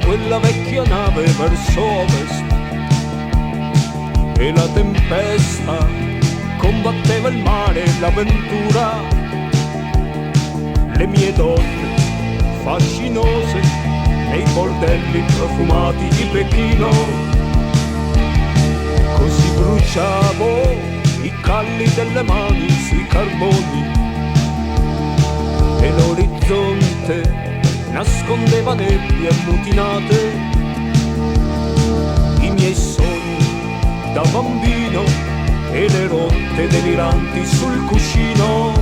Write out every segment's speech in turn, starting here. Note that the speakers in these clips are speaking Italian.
quella vecchia nave verso ovest e la tempesta combatteva il mare e l'avventura. Le mie donne fascinose nei bordelli profumati di Pechino, così bruciavo i calli delle mani sui carboni e l'orizzonte nascondeva nebbie ammutinate. I miei sogni da bambino e le rotte deliranti sul cuscino.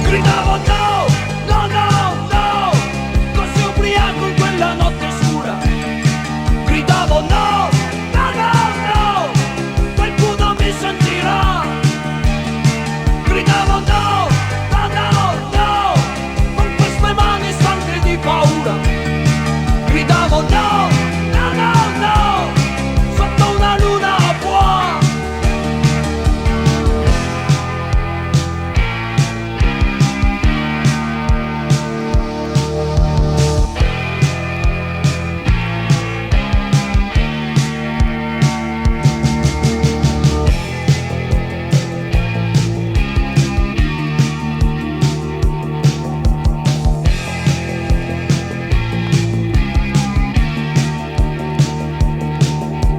Gridavo no, no, no, no, così ubriaco in quella notte scura. Gridavo no, no, no, no, qualcuno mi sentirà. Gridavo no, no, no, no, con queste mani stanche di paura. Gridavo no, no, no, no, sotto una luna a bois.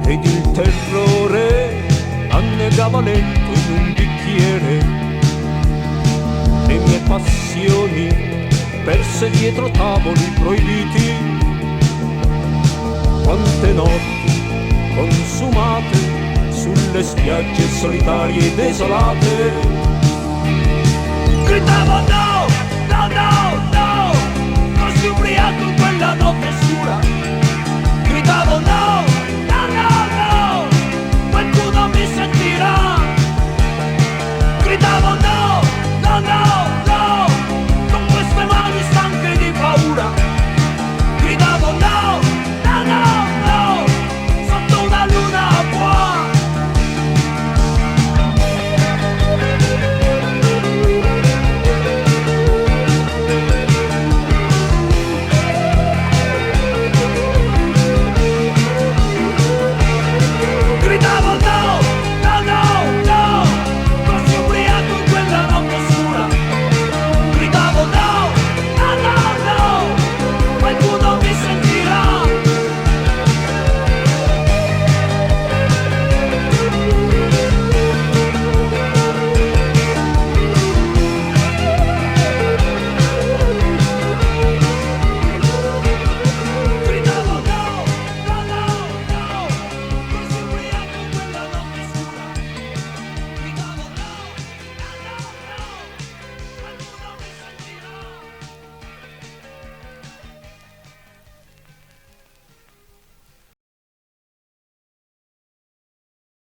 Ed il terrore annegava lento in un bicchiere le mie passioni perse dietro tavoli proibiti. Quante notti consumate sulle spiagge solitarie e desolate. Gridavo no, no, no, no, così ubriaco